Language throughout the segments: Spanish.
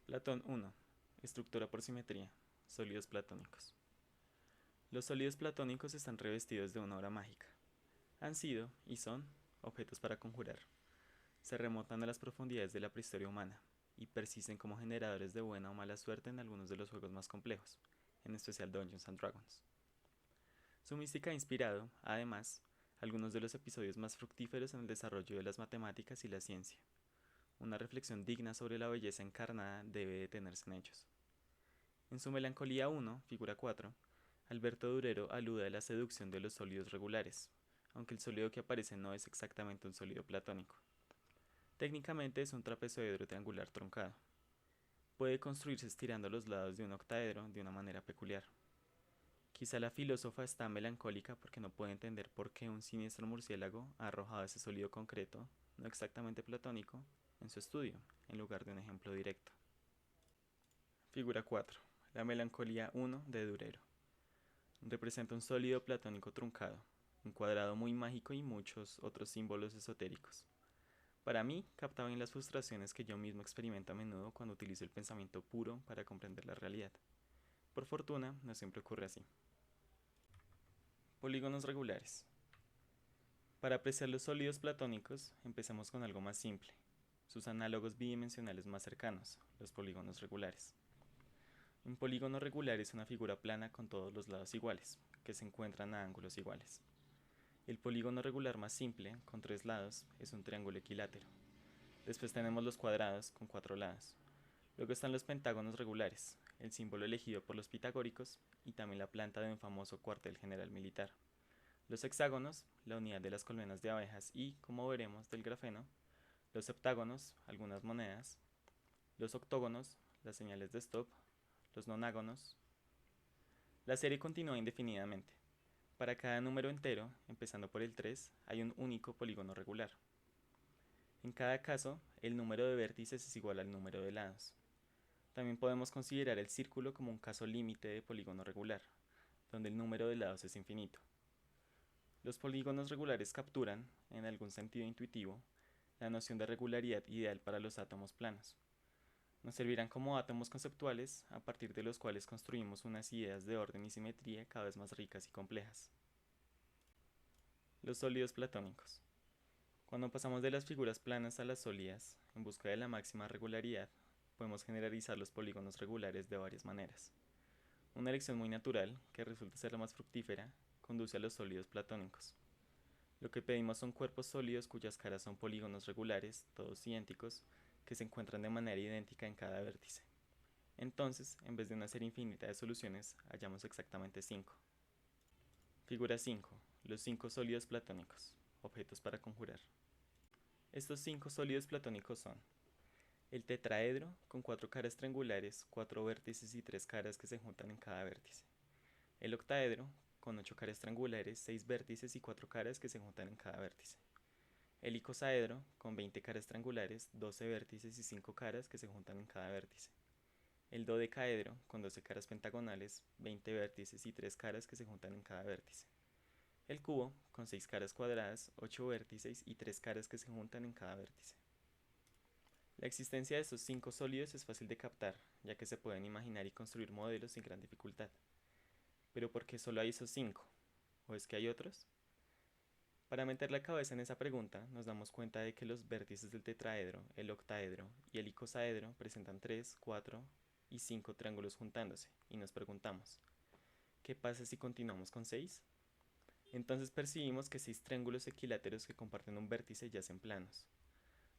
Platón 1. Estructura por simetría. Sólidos platónicos. Los sólidos platónicos están revestidos de una aura mágica. Han sido, y son, objetos para conjurar. Se remontan a las profundidades de la prehistoria humana, y persisten como generadores de buena o mala suerte en algunos de los juegos más complejos, en especial Dungeons and Dragons. Su mística ha inspirado, además, algunos de los episodios más fructíferos en el desarrollo de las matemáticas y la ciencia. Una reflexión digna sobre la belleza encarnada debe detenerse en ellos. En su Melancolía 1, figura 4, Alberto Durero alude a la seducción de los sólidos regulares, aunque el sólido que aparece no es exactamente un sólido platónico. Técnicamente es un trapezoedro triangular truncado. Puede construirse estirando los lados de un octaedro de una manera peculiar. Quizá la filósofa está melancólica porque no puede entender por qué un siniestro murciélago ha arrojado ese sólido concreto, no exactamente platónico, en su estudio, en lugar de un ejemplo directo. Figura 4. La Melancolía 1 de Durero. Representa un sólido platónico truncado, un cuadrado muy mágico y muchos otros símbolos esotéricos. Para mí, capta bien las frustraciones que yo mismo experimento a menudo cuando utilizo el pensamiento puro para comprender la realidad. Por fortuna, no siempre ocurre así. Polígonos regulares. Para apreciar los sólidos platónicos, empecemos con algo más simple, sus análogos bidimensionales más cercanos, los polígonos regulares. Un polígono regular es una figura plana con todos los lados iguales, que se encuentran a ángulos iguales. El polígono regular más simple, con tres lados, es un triángulo equilátero. Después tenemos los cuadrados, con cuatro lados. Luego están los pentágonos regulares, el símbolo elegido por los pitagóricos, y también la planta de un famoso cuartel general militar. Los hexágonos, la unidad de las colmenas de abejas y, como veremos, del grafeno. Los heptágonos, algunas monedas. Los octógonos, las señales de stop. Los nonágonos. La serie continúa indefinidamente. Para cada número entero, empezando por el 3, hay un único polígono regular. En cada caso, el número de vértices es igual al número de lados. También podemos considerar el círculo como un caso límite de polígono regular, donde el número de lados es infinito. Los polígonos regulares capturan, en algún sentido intuitivo, la noción de regularidad ideal para los átomos planos. Nos servirán como átomos conceptuales a partir de los cuales construimos unas ideas de orden y simetría cada vez más ricas y complejas. Los sólidos platónicos. Cuando pasamos de las figuras planas a las sólidas, en busca de la máxima regularidad, podemos generalizar los polígonos regulares de varias maneras. Una elección muy natural, que resulta ser la más fructífera, conduce a los sólidos platónicos. Lo que pedimos son cuerpos sólidos cuyas caras son polígonos regulares, todos idénticos, que se encuentran de manera idéntica en cada vértice. Entonces, en vez de una serie infinita de soluciones, hallamos exactamente 5. Figura 5. Los 5 sólidos platónicos. Objetos para conjurar. Estos 5 sólidos platónicos son el tetraedro, con 4 caras triangulares, 4 vértices y 3 caras que se juntan en cada vértice. El octaedro, con 8 caras triangulares, 6 vértices y 4 caras que se juntan en cada vértice. El icosaedro, con 20 caras triangulares, 12 vértices y 5 caras que se juntan en cada vértice. El dodecaedro, con 12 caras pentagonales, 20 vértices y 3 caras que se juntan en cada vértice. El cubo, con 6 caras cuadradas, 8 vértices y 3 caras que se juntan en cada vértice. La existencia de estos 5 sólidos es fácil de captar, ya que se pueden imaginar y construir modelos sin gran dificultad. Pero ¿por qué solo hay esos 5? ¿O es que hay otros? Para meter la cabeza en esa pregunta, nos damos cuenta de que los vértices del tetraedro, el octaedro y el icosaedro presentan 3, 4 y 5 triángulos juntándose, y nos preguntamos, ¿qué pasa si continuamos con 6? Entonces percibimos que 6 triángulos equiláteros que comparten un vértice yacen planos.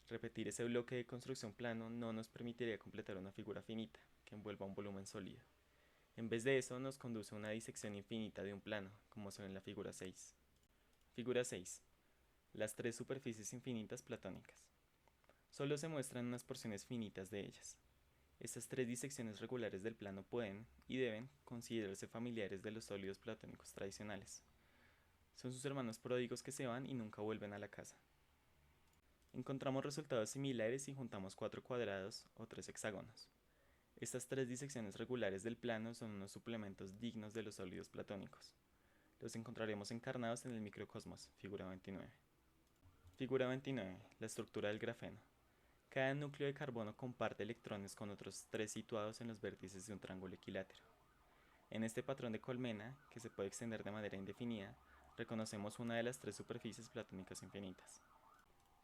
Repetir ese bloque de construcción plano no nos permitiría completar una figura finita, que envuelva un volumen sólido. En vez de eso, nos conduce a una disección infinita de un plano, como se ve en la figura 6. Figura 6. Las tres superficies infinitas platónicas. Solo se muestran unas porciones finitas de ellas. Estas tres disecciones regulares del plano pueden, y deben, considerarse familiares de los sólidos platónicos tradicionales. Son sus hermanos pródigos que se van y nunca vuelven a la casa. Encontramos resultados similares si juntamos 4 cuadrados o 3 hexágonos. Estas tres disecciones regulares del plano son unos suplementos dignos de los sólidos platónicos. Los encontraremos encarnados en el microcosmos, figura 29. Figura 29. La estructura del grafeno. Cada núcleo de carbono comparte electrones con otros 3 situados en los vértices de un triángulo equilátero. En este patrón de colmena, que se puede extender de manera indefinida, reconocemos una de las 3 superficies platónicas infinitas.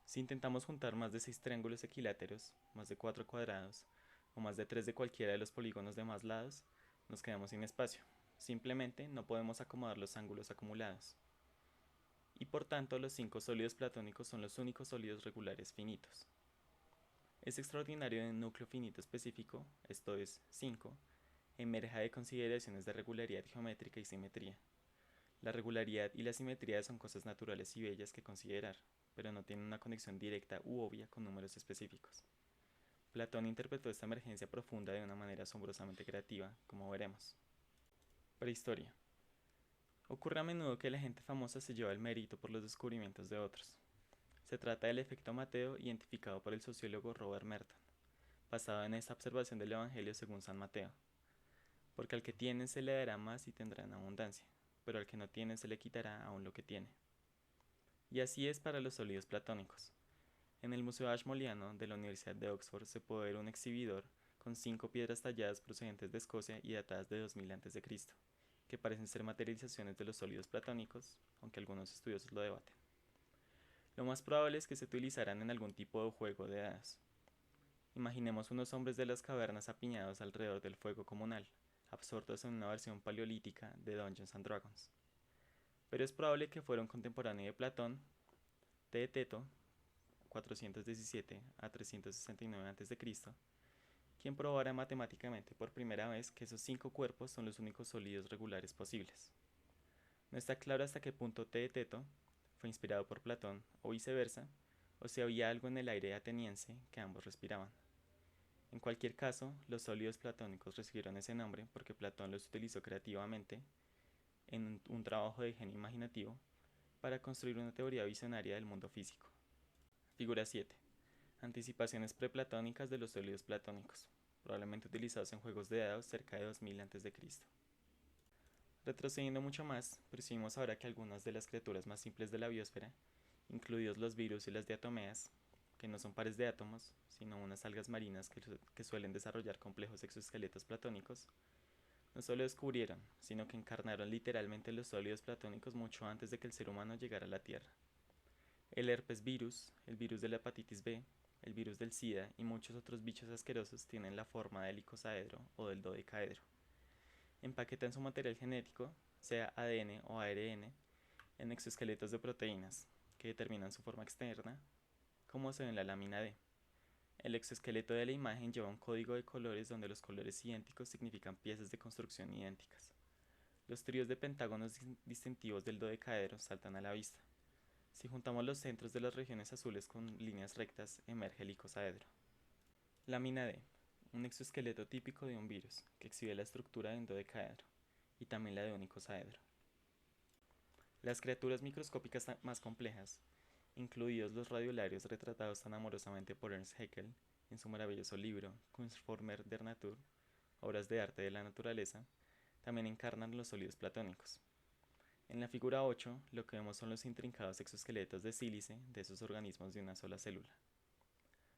Si intentamos juntar más de 6 triángulos equiláteros, más de 4 cuadrados, o más de 3 de cualquiera de los polígonos de más lados, nos quedamos sin espacio. Simplemente no podemos acomodar los ángulos acumulados. Y por tanto, los 5 sólidos platónicos son los únicos sólidos regulares finitos. Este extraordinario núcleo finito específico, esto es 5, emerge de consideraciones de regularidad geométrica y simetría. La regularidad y la simetría son cosas naturales y bellas que considerar, pero no tienen una conexión directa u obvia con números específicos. Platón interpretó esta emergencia profunda de una manera asombrosamente creativa, como veremos. Prehistoria. Ocurre a menudo que la gente famosa se lleva el mérito por los descubrimientos de otros. Se trata del efecto Mateo identificado por el sociólogo Robert Merton, basado en esta observación del Evangelio según San Mateo. Porque al que tiene se le dará más y tendrá en abundancia, pero al que no tiene se le quitará aún lo que tiene. Y así es para los sólidos platónicos. En el Museo Ashmoleano de la Universidad de Oxford se puede ver un exhibidor con 5 piedras talladas procedentes de Escocia y datadas de 2000 a.C., que parecen ser materializaciones de los sólidos platónicos, aunque algunos estudiosos lo debaten. Lo más probable es que se utilizaran en algún tipo de juego de dados. Imaginemos unos hombres de las cavernas apiñados alrededor del fuego comunal, absortos en una versión paleolítica de Dungeons and Dragons. Pero es probable que fuera un contemporáneo de Platón, Teeteto, 417 a 369 a.C., quien probara matemáticamente por primera vez que esos 5 cuerpos son los únicos sólidos regulares posibles. No está claro hasta qué punto Teeteto fue inspirado por Platón o viceversa, o si había algo en el aire ateniense que ambos respiraban. En cualquier caso, los sólidos platónicos recibieron ese nombre porque Platón los utilizó creativamente en un trabajo de genio imaginativo para construir una teoría visionaria del mundo físico. Figura 7. Anticipaciones preplatónicas de los sólidos platónicos, probablemente utilizados en juegos de dados cerca de 2000 a.C. Retrocediendo mucho más, percibimos ahora que algunas de las criaturas más simples de la biosfera, incluidos los virus y las diatomeas, que no son pares de átomos, sino unas algas marinas que suelen desarrollar complejos exoesqueletos platónicos, no solo descubrieron, sino que encarnaron literalmente los sólidos platónicos mucho antes de que el ser humano llegara a la Tierra. El herpes virus, el virus de la hepatitis B, el virus del SIDA y muchos otros bichos asquerosos tienen la forma del icosaedro o del dodecaedro. Empaquetan su material genético, sea ADN o ARN, en exoesqueletos de proteínas, que determinan su forma externa, como se ve en la lámina D. El exoesqueleto de la imagen lleva un código de colores donde los colores idénticos significan piezas de construcción idénticas. Los tríos de pentágonos distintivos del dodecaedro saltan a la vista. Si juntamos los centros de las regiones azules con líneas rectas, emerge el icosaedro. Lámina D. Un exoesqueleto típico de un virus, que exhibe la estructura de un dodecaedro, y también la de un icosaedro. Las criaturas microscópicas más complejas, incluidos los radiolarios retratados tan amorosamente por Ernst Haeckel en su maravilloso libro Kunstformer der Natur, obras de arte de la naturaleza, también encarnan los sólidos platónicos. En la figura 8, lo que vemos son los intrincados exoesqueletos de sílice de esos organismos de una sola célula.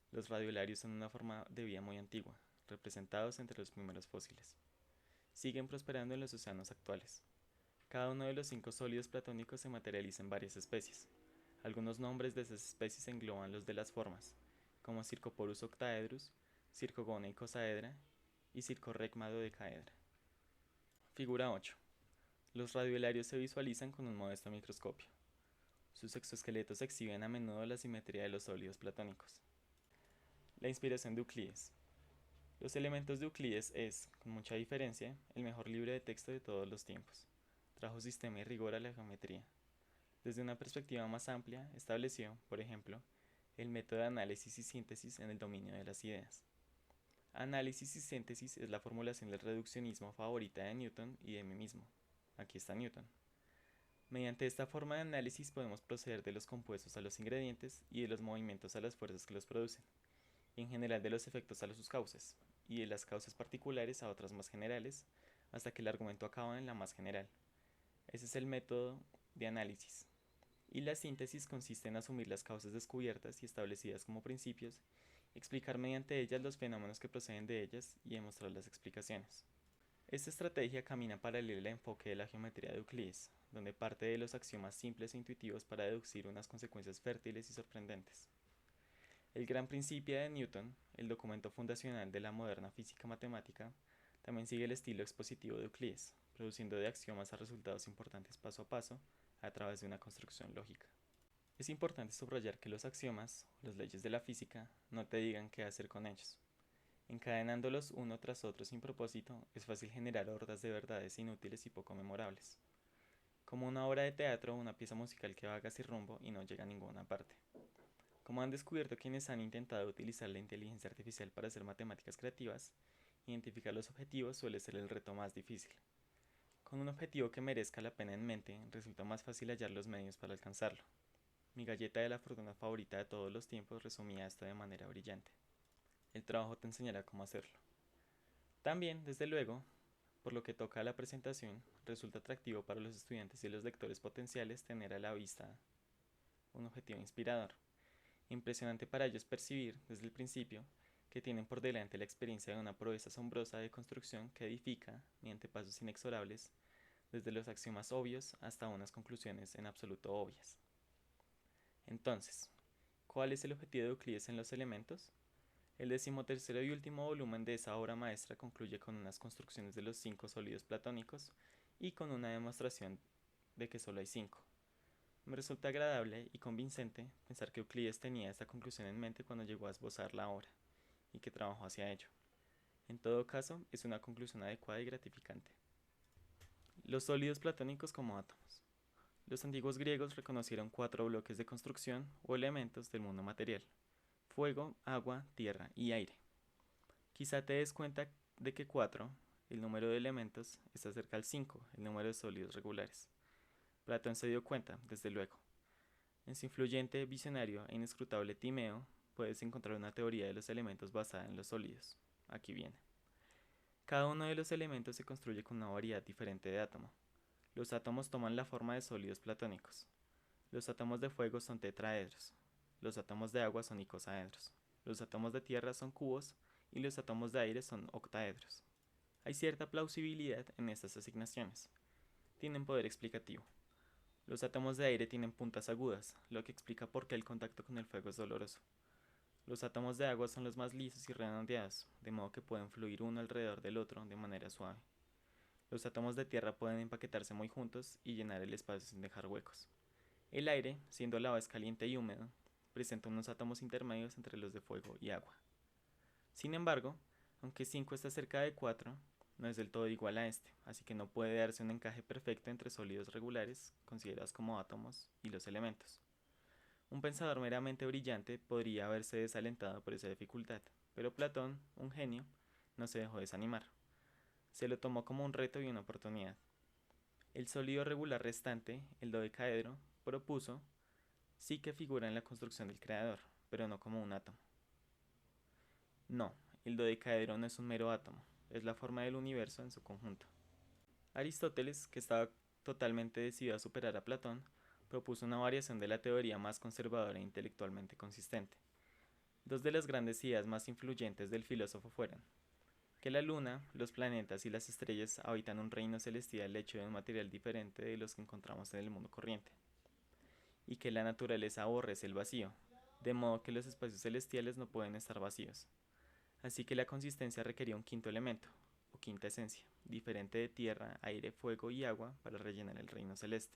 Los radiolarios son una forma de vida muy antigua, representados entre los primeros fósiles. Siguen prosperando en los océanos actuales. Cada uno de los 5 sólidos platónicos se materializa en varias especies. Algunos nombres de esas especies engloban los de las formas, como Circoporus octaedrus, Circogona icosaedra y Circorrecma dodecaedra. Figura 8. Los radiolarios se visualizan con un modesto microscopio. Sus exoesqueletos exhiben a menudo la simetría de los sólidos platónicos. La inspiración de Euclides. Los elementos de Euclides es, con mucha diferencia, el mejor libro de texto de todos los tiempos. Trajo sistema y rigor a la geometría. Desde una perspectiva más amplia, estableció, por ejemplo, el método de análisis y síntesis en el dominio de las ideas. Análisis y síntesis es la formulación del reduccionismo favorita de Newton y de mí mismo. Aquí está Newton. Mediante esta forma de análisis podemos proceder de los compuestos a los ingredientes y de los movimientos a las fuerzas que los producen, y en general de los efectos a sus causas, y de las causas particulares a otras más generales, hasta que el argumento acaba en la más general. Ese es el método de análisis. Y la síntesis consiste en asumir las causas descubiertas y establecidas como principios explicar mediante ellas los fenómenos que proceden de ellas y demostrar las explicaciones. Esta estrategia camina paralela al enfoque de la geometría de Euclides, donde parte de los axiomas simples e intuitivos para deducir unas consecuencias fértiles y sorprendentes. El gran principio de Newton, el documento fundacional de la moderna física matemática, también sigue el estilo expositivo de Euclides, produciendo de axiomas a resultados importantes paso a paso a través de una construcción lógica. Es importante subrayar que los axiomas, o las leyes de la física, no te digan qué hacer con ellos. Encadenándolos uno tras otro sin propósito, es fácil generar hordas de verdades inútiles y poco memorables. Como una obra de teatro o una pieza musical que vaga sin rumbo y no llega a ninguna parte. Como han descubierto quienes han intentado utilizar la inteligencia artificial para hacer matemáticas creativas, identificar los objetivos suele ser el reto más difícil. Con un objetivo que merezca la pena en mente, resulta más fácil hallar los medios para alcanzarlo. Mi galleta de la fortuna favorita de todos los tiempos resumía esto de manera brillante. El trabajo te enseñará cómo hacerlo. También, desde luego, por lo que toca a la presentación, resulta atractivo para los estudiantes y los lectores potenciales tener a la vista un objetivo inspirador. Impresionante para ellos percibir, desde el principio, que tienen por delante la experiencia de una proeza asombrosa de construcción que edifica, mediante pasos inexorables, desde los axiomas obvios hasta unas conclusiones en absoluto obvias. Entonces, ¿cuál es el objetivo de Euclides en los elementos? El 13º y último volumen de esa obra maestra concluye con unas construcciones de los 5 sólidos platónicos y con una demostración de que solo hay 5. Me resulta agradable y convincente pensar que Euclides tenía esta conclusión en mente cuando llegó a esbozar la obra, y que trabajó hacia ello. En todo caso, es una conclusión adecuada y gratificante. Los sólidos platónicos como átomos. Los antiguos griegos reconocieron 4 bloques de construcción o elementos del mundo material: fuego, agua, tierra y aire. Quizá te des cuenta de que 4, el número de elementos, está cerca al 5, el número de sólidos regulares. Platón se dio cuenta, desde luego. En su influyente, visionario e inescrutable Timeo, puedes encontrar una teoría de los elementos basada en los sólidos. Aquí viene. Cada uno de los elementos se construye con una variedad diferente de átomo. Los átomos toman la forma de sólidos platónicos. Los átomos de fuego son tetraedros. Los átomos de agua son icosaedros. Los átomos de tierra son cubos y los átomos de aire son octaedros. Hay cierta plausibilidad en estas asignaciones. Tienen poder explicativo. Los átomos de aire tienen puntas agudas, lo que explica por qué el contacto con el fuego es doloroso. Los átomos de agua son los más lisos y redondeados, de modo que pueden fluir uno alrededor del otro de manera suave. Los átomos de tierra pueden empaquetarse muy juntos y llenar el espacio sin dejar huecos. El aire, siendo a la vez caliente y húmedo, presenta unos átomos intermedios entre los de fuego y agua. Sin embargo, aunque 5 está cerca de 4, no es del todo igual a este, así que no puede darse un encaje perfecto entre sólidos regulares, considerados como átomos, y los elementos. Un pensador meramente brillante podría haberse desalentado por esa dificultad, pero Platón, un genio, no se dejó desanimar. Se lo tomó como un reto y una oportunidad. El sólido regular restante, el dodecaedro, propuso, sí que figura en la construcción del creador, pero no como un átomo. No, el dodecaedro no es un mero átomo, es la forma del universo en su conjunto. Aristóteles, que estaba totalmente decidido a superar a Platón, propuso una variación de la teoría más conservadora e intelectualmente consistente. Dos de las grandes ideas más influyentes del filósofo fueron que la luna, los planetas y las estrellas habitan un reino celestial hecho de un material diferente de los que encontramos en el mundo corriente, y que la naturaleza aborrece el vacío, de modo que los espacios celestiales no pueden estar vacíos. Así que la consistencia requería un quinto elemento, o quinta esencia, diferente de tierra, aire, fuego y agua para rellenar el reino celeste.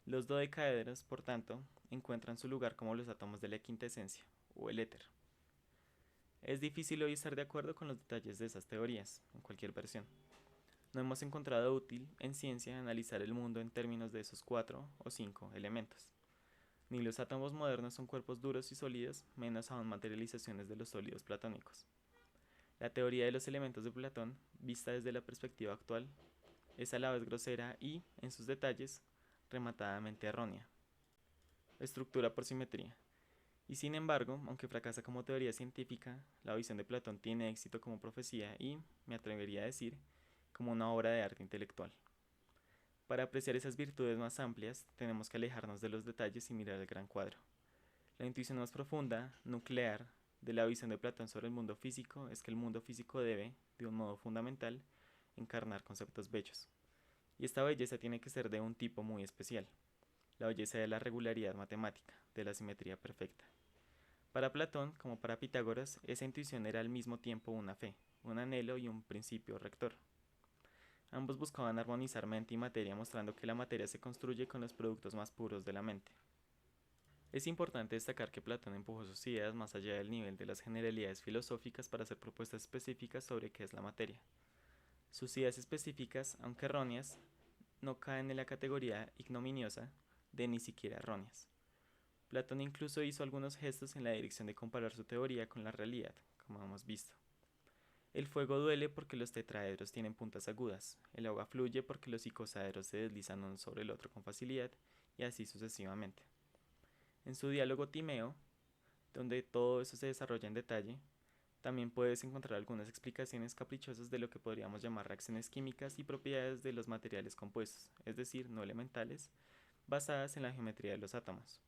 Los dodecaedros, por tanto, encuentran su lugar como los átomos de la quinta esencia, o el éter. Es difícil hoy estar de acuerdo con los detalles de esas teorías, en cualquier versión. No hemos encontrado útil, en ciencia, analizar el mundo en términos de esos 4 o 5 elementos. Ni los átomos modernos son cuerpos duros y sólidos, menos aún materializaciones de los sólidos platónicos. La teoría de los elementos de Platón, vista desde la perspectiva actual, es a la vez grosera y, en sus detalles, rematadamente errónea. Estructura por simetría. Y sin embargo, aunque fracasa como teoría científica, la visión de Platón tiene éxito como profecía y, me atrevería a decir, como una obra de arte intelectual. Para apreciar esas virtudes más amplias, tenemos que alejarnos de los detalles y mirar el gran cuadro. La intuición más profunda, nuclear, de la visión de Platón sobre el mundo físico es que el mundo físico debe, de un modo fundamental, encarnar conceptos bellos. Y esta belleza tiene que ser de un tipo muy especial, la belleza de la regularidad matemática, de la simetría perfecta. Para Platón, como para Pitágoras, esa intuición era al mismo tiempo una fe, un anhelo y un principio rector. Ambos buscaban armonizar mente y materia, mostrando que la materia se construye con los productos más puros de la mente. Es importante destacar que Platón empujó sus ideas más allá del nivel de las generalidades filosóficas para hacer propuestas específicas sobre qué es la materia. Sus ideas específicas, aunque erróneas, no caen en la categoría ignominiosa de ni siquiera erróneas. Platón incluso hizo algunos gestos en la dirección de comparar su teoría con la realidad, como hemos visto. El fuego duele porque los tetraedros tienen puntas agudas, el agua fluye porque los icosaedros se deslizan uno sobre el otro con facilidad, y así sucesivamente. En su diálogo Timeo, donde todo eso se desarrolla en detalle, también puedes encontrar algunas explicaciones caprichosas de lo que podríamos llamar reacciones químicas y propiedades de los materiales compuestos, es decir, no elementales, basadas en la geometría de los átomos.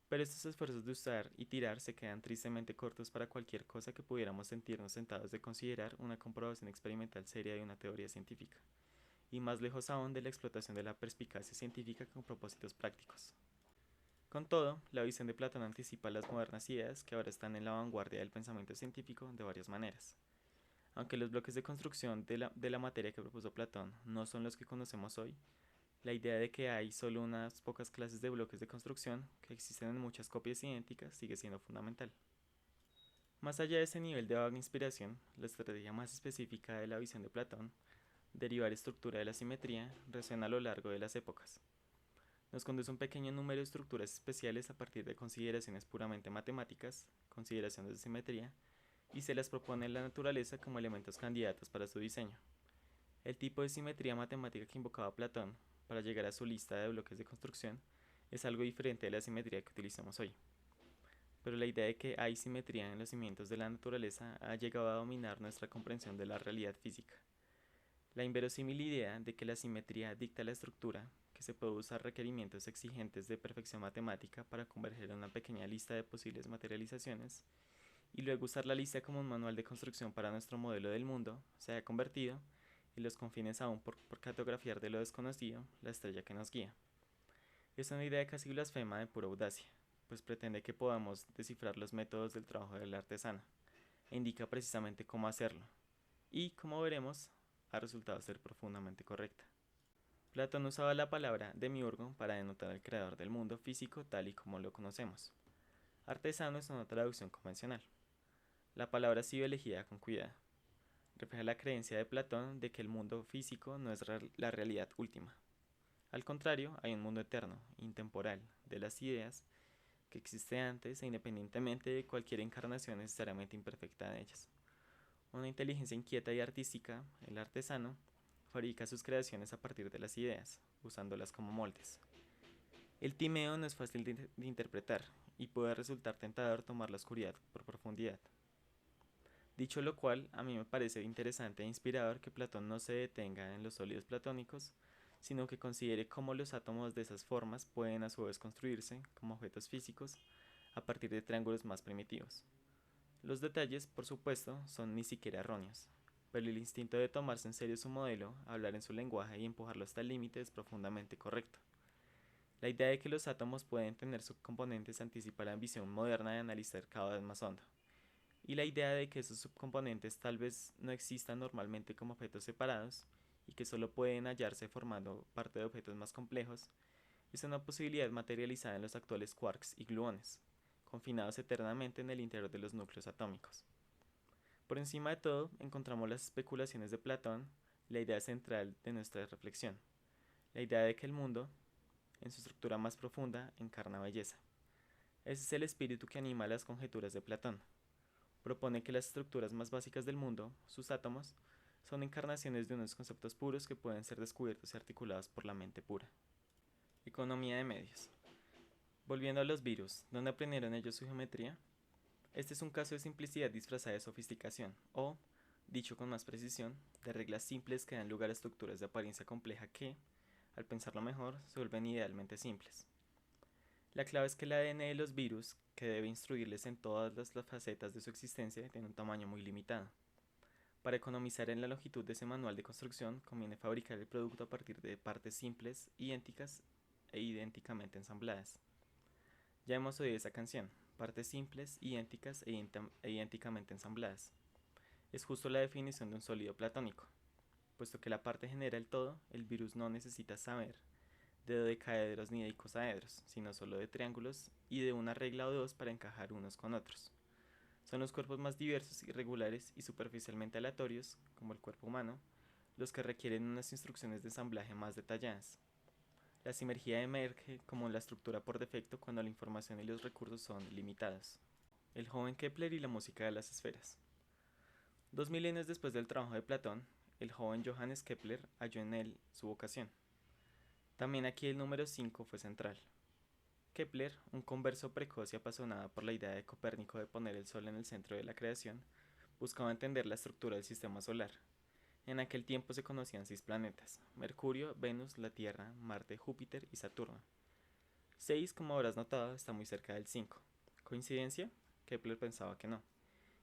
Pero estos esfuerzos de usar y tirar se quedan tristemente cortos para cualquier cosa que pudiéramos sentirnos tentados de considerar una comprobación experimental seria de una teoría científica, y más lejos aún de la explotación de la perspicacia científica con propósitos prácticos. Con todo, la visión de Platón anticipa las modernas ideas que ahora están en la vanguardia del pensamiento científico de varias maneras. Aunque los bloques de construcción de la materia que propuso Platón no son los que conocemos hoy, la idea de que hay solo unas pocas clases de bloques de construcción que existen en muchas copias idénticas sigue siendo fundamental. Más allá de ese nivel de vaga inspiración, la estrategia más específica de la visión de Platón, derivar estructura de la simetría, resuena a lo largo de las épocas. Nos conduce un pequeño número de estructuras especiales a partir de consideraciones puramente matemáticas, consideraciones de simetría, y se las propone en la naturaleza como elementos candidatos para su diseño. El tipo de simetría matemática que invocaba Platón para llegar a su lista de bloques de construcción es algo diferente de la simetría que utilizamos hoy. Pero la idea de que hay simetría en los cimientos de la naturaleza ha llegado a dominar nuestra comprensión de la realidad física. La inverosímil idea de que la simetría dicta la estructura, que se puede usar requerimientos exigentes de perfección matemática para converger en una pequeña lista de posibles materializaciones, y luego usar la lista como un manual de construcción para nuestro modelo del mundo, se ha convertido, y los confines aún por cartografiar de lo desconocido, la estrella que nos guía. Es una idea casi blasfema de pura audacia, pues pretende que podamos descifrar los métodos del trabajo del artesano, e indica precisamente cómo hacerlo, y como veremos, ha resultado ser profundamente correcta. Platón usaba la palabra demiurgo para denotar al creador del mundo físico tal y como lo conocemos. Artesano es una traducción convencional. La palabra ha sido elegida con cuidado. Refleja la creencia de Platón de que el mundo físico no es la realidad última. Al contrario, hay un mundo eterno, intemporal, de las ideas, que existe antes e independientemente de cualquier encarnación necesariamente imperfecta de ellas. Una inteligencia inquieta y artística, el artesano, fabrica sus creaciones a partir de las ideas, usándolas como moldes. El Timeo no es fácil de interpretar y puede resultar tentador tomar la oscuridad por profundidad. Dicho lo cual, a mí me parece interesante e inspirador que Platón no se detenga en los sólidos platónicos, sino que considere cómo los átomos de esas formas pueden a su vez construirse como objetos físicos a partir de triángulos más primitivos. Los detalles, por supuesto, son ni siquiera erróneos, pero el instinto de tomarse en serio su modelo, hablar en su lenguaje y empujarlo hasta el límite es profundamente correcto. La idea de que los átomos pueden tener subcomponentes anticipa la ambición moderna de analizar cada vez más hondo. Y la idea de que esos subcomponentes tal vez no existan normalmente como objetos separados y que solo pueden hallarse formando parte de objetos más complejos es una posibilidad materializada en los actuales quarks y gluones, confinados eternamente en el interior de los núcleos atómicos. Por encima de todo, encontramos las especulaciones de Platón, la idea central de nuestra reflexión, la idea de que el mundo, en su estructura más profunda, encarna belleza. Ese es el espíritu que anima las conjeturas de Platón. Propone que las estructuras más básicas del mundo, sus átomos, son encarnaciones de unos conceptos puros que pueden ser descubiertos y articulados por la mente pura. Economía de medios. Volviendo a los virus, ¿dónde aprendieron ellos su geometría? Este es un caso de simplicidad disfrazada de sofisticación, o, dicho con más precisión, de reglas simples que dan lugar a estructuras de apariencia compleja que, al pensarlo mejor, se vuelven idealmente simples. La clave es que el ADN de los virus, que debe instruirles en todas las facetas de su existencia, tiene un tamaño muy limitado. Para economizar en la longitud de ese manual de construcción, conviene fabricar el producto a partir de partes simples, idénticas e idénticamente ensambladas. Ya hemos oído esa canción, partes simples, idénticas e idénticamente ensambladas. Es justo la definición de un sólido platónico. Puesto que la parte genera el todo, el virus no necesita saber de dodecaedros ni de icosaedros, sino solo de triángulos y de una regla o dos para encajar unos con otros. Son los cuerpos más diversos, irregulares y superficialmente aleatorios, como el cuerpo humano, los que requieren unas instrucciones de ensamblaje más detalladas. La simetría emerge como la estructura por defecto cuando la información y los recursos son limitados. El joven Kepler y la música de las esferas. 2000 años después del trabajo de Platón, el joven Johannes Kepler halló en él su vocación. También aquí el número 5 fue central. Kepler, un converso precoz y apasionado por la idea de Copérnico de poner el Sol en el centro de la creación, buscaba entender la estructura del sistema solar. En aquel tiempo se conocían 6 planetas: Mercurio, Venus, la Tierra, Marte, Júpiter y Saturno. 6, como habrás notado, está muy cerca del 5. ¿Coincidencia? Kepler pensaba que no.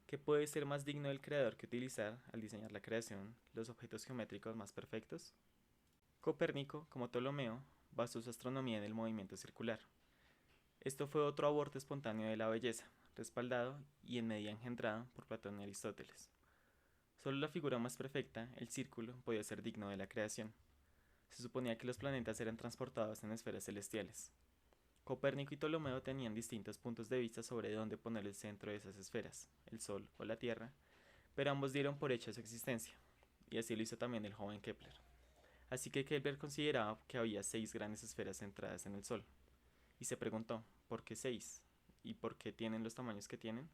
¿Qué puede ser más digno del creador que utilizar, al diseñar la creación, los objetos geométricos más perfectos? Copérnico, como Ptolomeo, basó su astronomía en el movimiento circular. Esto fue otro aborto espontáneo de la belleza, respaldado y en medida engendrado por Platón y Aristóteles. Solo la figura más perfecta, el círculo, podía ser digno de la creación. Se suponía que los planetas eran transportados en esferas celestiales. Copérnico y Ptolomeo tenían distintos puntos de vista sobre dónde poner el centro de esas esferas, el Sol o la Tierra, pero ambos dieron por hecha su existencia, y así lo hizo también el joven Kepler. Así que Kepler consideraba que había 6 grandes esferas centradas en el Sol, y se preguntó, ¿por qué 6? ¿Y por qué tienen los tamaños que tienen?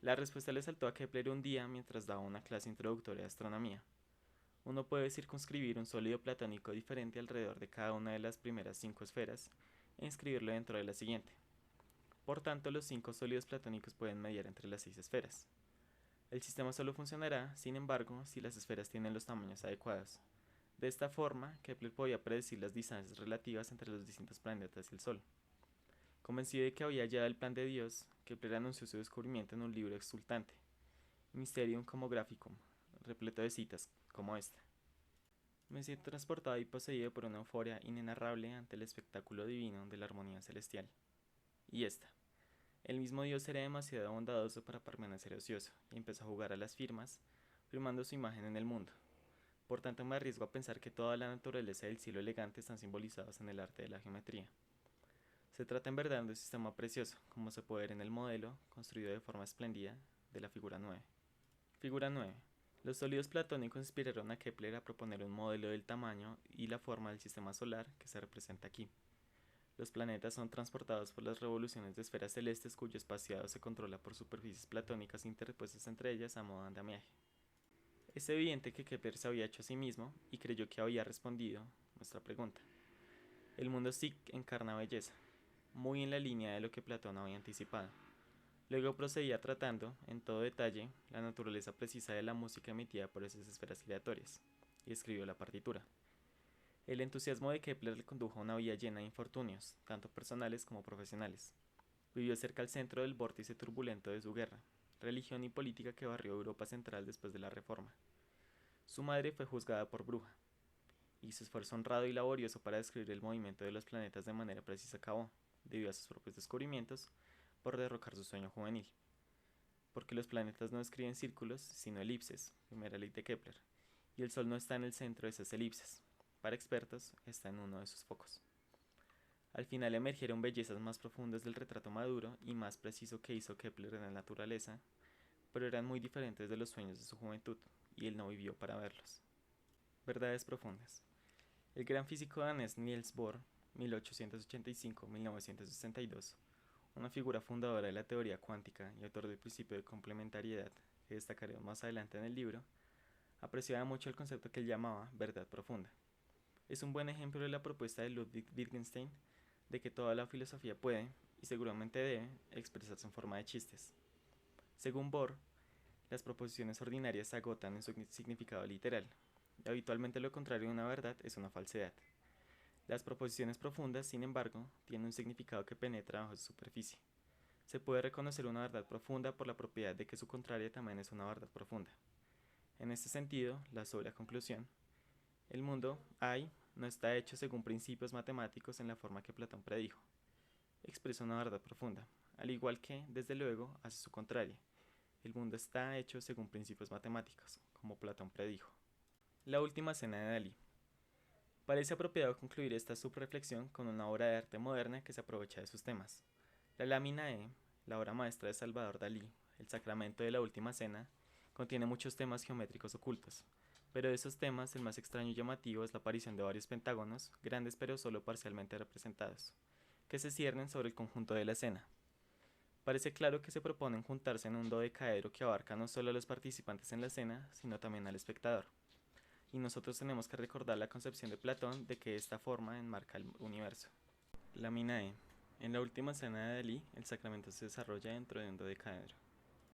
La respuesta le saltó a Kepler un día mientras daba una clase introductoria de astronomía. Uno puede circunscribir un sólido platónico diferente alrededor de cada una de las primeras 5 esferas e inscribirlo dentro de la siguiente. Por tanto, los 5 sólidos platónicos pueden mediar entre las 6 esferas. El sistema solo funcionará, sin embargo, si las esferas tienen los tamaños adecuados. De esta forma, Kepler podía predecir las distancias relativas entre los distintos planetas y el Sol. Convencido de que había hallado el plan de Dios, Kepler anunció su descubrimiento en un libro exultante, Mysterium Comographicum, repleto de citas como esta. Me siento transportado y poseído por una euforia inenarrable ante el espectáculo divino de la armonía celestial. Y esta. El mismo Dios era demasiado bondadoso para permanecer ocioso, y empezó a jugar a las firmas, firmando su imagen en el mundo. Por tanto, me arriesgo a pensar que toda la naturaleza y el cielo elegante están simbolizados en el arte de la geometría. Se trata en verdad de un sistema precioso, como se puede ver en el modelo, construido de forma espléndida, de la figura 9. Figura 9. Los sólidos platónicos inspiraron a Kepler a proponer un modelo del tamaño y la forma del sistema solar que se representa aquí. Los planetas son transportados por las revoluciones de esferas celestes cuyo espaciado se controla por superficies platónicas interpuestas entre ellas a modo de andamiaje. Es evidente que Kepler se había hecho a sí mismo y creyó que había respondido nuestra pregunta. El mundo sí encarna belleza, muy en la línea de lo que Platón había anticipado. Luego procedía tratando, en todo detalle, la naturaleza precisa de la música emitida por esas esferas giratorias, y escribió la partitura. El entusiasmo de Kepler le condujo a una vida llena de infortunios, tanto personales como profesionales. Vivió cerca al centro del vórtice turbulento de su guerra, religión y política que barrió Europa Central después de la Reforma. Su madre fue juzgada por bruja, y su esfuerzo honrado y laborioso para describir el movimiento de los planetas de manera precisa acabó, debido a sus propios descubrimientos, por derrocar su sueño juvenil. Porque los planetas no describen círculos, sino elipses, primera ley de Kepler, y el Sol no está en el centro de esas elipses. Para expertos, está en uno de sus focos. Al final emergieron bellezas más profundas del retrato maduro y más preciso que hizo Kepler en la naturaleza, pero eran muy diferentes de los sueños de su juventud, y él no vivió para verlos. Verdades profundas. El gran físico danés Niels Bohr, 1885-1962, una figura fundadora de la teoría cuántica y autor del principio de complementariedad, que destacaremos más adelante en el libro, apreciaba mucho el concepto que él llamaba verdad profunda. Es un buen ejemplo de la propuesta de Ludwig Wittgenstein de que toda la filosofía puede, y seguramente debe, expresarse en forma de chistes. Según Bohr, las proposiciones ordinarias se agotan en su significado literal, y habitualmente lo contrario de una verdad es una falsedad. Las proposiciones profundas, sin embargo, tienen un significado que penetra bajo su superficie. Se puede reconocer una verdad profunda por la propiedad de que su contraria también es una verdad profunda. En este sentido, la sobria conclusión: el mundo, no está hecho según principios matemáticos en la forma que Platón predijo, expresa una verdad profunda, al igual que, desde luego, hace su contraria: el mundo está hecho según principios matemáticos, como Platón predijo. La última cena de Dalí. Parece apropiado concluir esta subreflexión con una obra de arte moderna que se aprovecha de sus temas. La lámina E, la obra maestra de Salvador Dalí, El Sacramento de la Última Cena, contiene muchos temas geométricos ocultos, pero de esos temas el más extraño y llamativo es la aparición de varios pentágonos, grandes pero solo parcialmente representados, que se ciernen sobre el conjunto de la escena. Parece claro que se proponen juntarse en un dodecaedro que abarca no solo a los participantes en la escena, sino también al espectador. Y nosotros tenemos que recordar la concepción de Platón de que esta forma enmarca el universo. Lámina E. En la última cena de Dalí, el sacramento se desarrolla dentro de un dodecaedro.